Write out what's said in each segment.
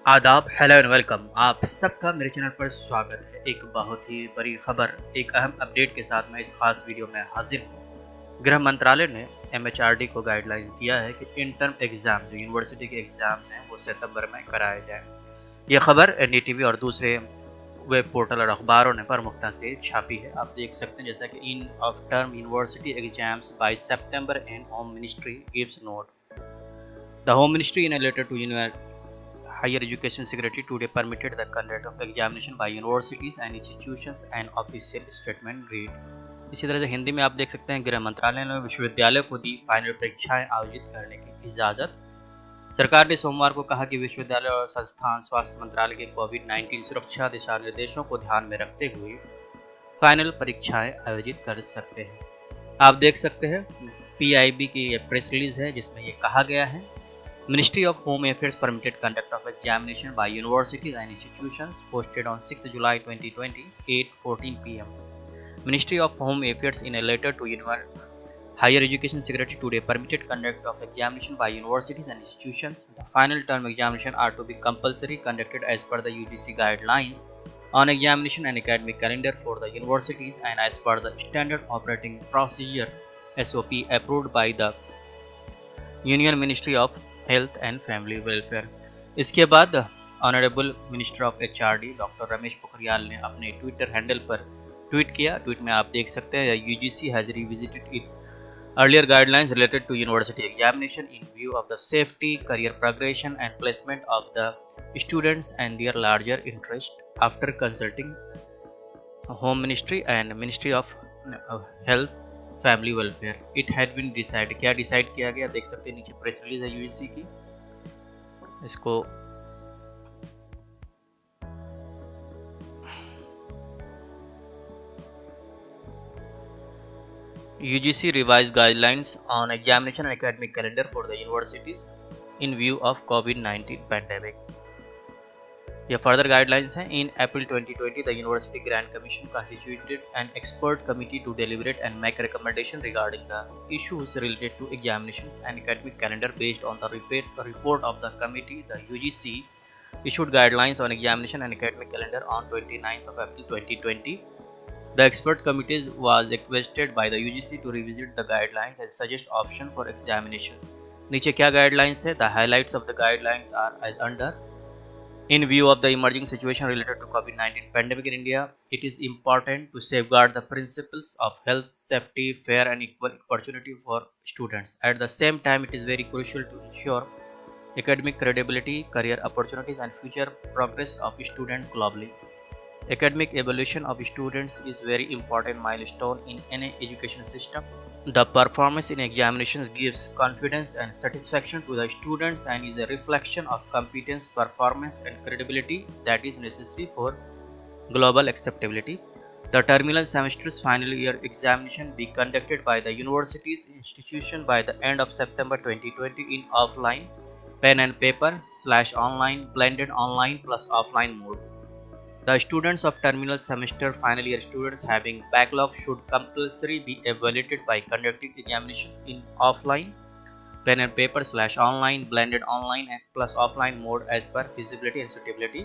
आदाब, hello and welcome. आप सबका मेरे चैनल पर स्वागत है। एक बहुत ही बड़ी खबर, एक अहम अपडेट के साथ मैं इस खास वीडियो में हाजिर हूँ। गृह मंत्रालय ने एमएचआरडी को गाइडलाइंस दिया है कि इंटर्म एग्जाम जो यूनिवर्सिटी के एग्जाम्स हैं वो सितंबर में कराए जाएं। यह खबर एनडीटीवी और दूसरे वेब पोर्टल और अखबारों ने प्रमुखता से छापी है। आप देख सकते हैं जैसा कि in of term university exams by सितंबर and home ministry gives note. The home ministry in a letter to Higher Education Secretary today permitted the conduct of examination by universities and institutions and official statement read। इसी तरह से हिंदी में आप देख सकते हैं गृह मंत्रालय ने विश्वविद्यालय को दी फाइनल परीक्षाएं आयोजित करने की इजाजत। सरकार ने सोमवार को कहा कि विश्वविद्यालय और संस्थान स्वास्थ्य मंत्रालय के कोविड-19 सुरक्षा दिशा निर्देशों को ध्यान में रखते हुए फाइनल परीक्षाएं आयोजित कर सकते हैं। आप देख सकते हैं पीआईबी की प्रेस रिलीज है जिसमें ये कहा गया है Ministry of Home Affairs permitted conduct of examination by universities and institutions posted on 6 July 2020, 8:14 p.m. Ministry of Home Affairs in a letter to Higher Education Secretary today permitted conduct of examination by universities and institutions. The final term examination are to be compulsory conducted as per the UGC guidelines on examination and academic calendar for the universities and as per the standard operating procedure SOP approved by the Union Ministry of health and family welfare. इसके बाद honourable minister of HRD doctor Ramesh Pokhriyal ने अपने Twitter handle पर tweet किया। Tweet में आप देख सकते हैं UGC has revisited it's earlier guidelines related to university examination in view of the safety, career progression and placement of the students and their larger interest after consulting home ministry and ministry of health family welfare it had been decide. क्या decide किया गया देख सकते हैं नीचे press release है UGC की। इसको UGC revised guidelines on examination and academic calendar for the universities in view of COVID-19 pandemic। ये further guidelines हैं। In April 2020, the University Grant Commission constituted an expert committee to deliberate and make recommendation regarding the issues related to examinations and academic calendar. Based on the report of the committee, the UGC issued guidelines on examination and academic calendar on 29th of April 2020. The expert committee was requested by the UGC to revisit the guidelines and suggest option for examinations। नीचे क्या guidelines है? The highlights of the guidelines are as under। In view of the emerging situation related to COVID-19 pandemic in India, it is important to safeguard the principles of health, safety, fair and equal opportunity for students. At the same time, it is very crucial to ensure academic credibility, career opportunities and future progress of students globally। Academic evaluation of students is very important milestone in any education system। The performance in examinations gives confidence and satisfaction to the students and is a reflection of competence, performance and credibility that is necessary for global acceptability। The terminal semester's final year examination be conducted by the university's institution by the end of September 2020 in offline, pen and paper / online, blended online plus offline mode। The students of terminal semester final year students having backlog should compulsory be evaluated by conducting examinations in offline, pen and paper / online, blended online and plus offline mode as per feasibility and suitability।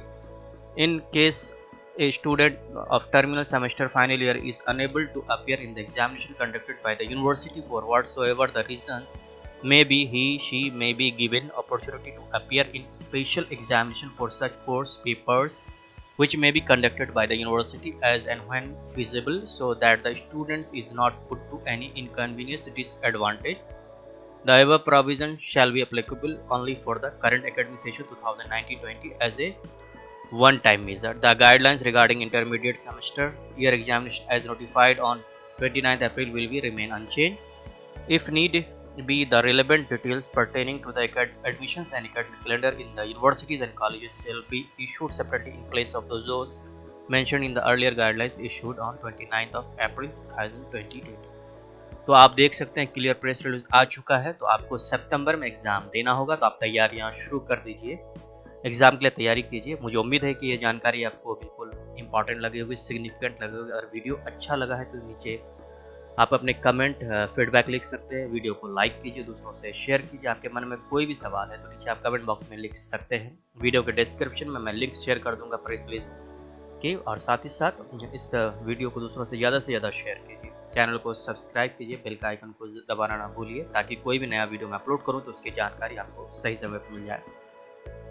In case a student of terminal semester final year is unable to appear in the examination conducted by the university for whatsoever the reasons may be, she may be given opportunity to appear in special examination for such course papers which may be conducted by the university as and when feasible, so that the students is not put to any inconvenience disadvantage। The above provision shall be applicable only for the current academic session 2019-20 as a one-time measure। The guidelines regarding intermediate semester year examination as notified on 29th April will be remain unchanged। If need be, the relevant details pertaining to the admissions and academic calendar in the universities and colleges shall be issued separately in place of those mentioned in the earlier guidelines issued on 29th of April 2020। तो आप देख सकते हैं clear press release आ चुका है। तो आपको सितंबर में एग्जाम देना होगा, तो आप तैयारियां शुरू कर दीजिए, एग्जाम के लिए तैयारी कीजिए। मुझे उम्मीद है कि ये जानकारी आपको बिल्कुल इंपॉर्टेंट लगी होगी, सिग्निफिकेंट लगी होगी। अगर वीडियो अच्छा लगा है तो नीचे आप अपने कमेंट फीडबैक लिख सकते हैं। वीडियो को लाइक कीजिए, दूसरों से शेयर कीजिए। आपके मन में कोई भी सवाल है तो नीचे आप कमेंट बॉक्स में लिख सकते हैं। वीडियो के डिस्क्रिप्शन में मैं लिंक शेयर कर दूंगा प्रेस रिलीज के, और साथ ही साथ इस वीडियो को दूसरों से ज़्यादा शेयर कीजिए। चैनल को सब्सक्राइब कीजिए, बेल का आइकन को दबाना ना भूलिए, ताकि कोई भी नया वीडियो मैं अपलोड करूँ तो उसकी जानकारी आपको सही समय पर मिल जाए।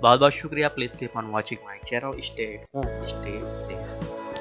बहुत बहुत शुक्रिया। Please keep on watching my channel. Stay at home, stay safe.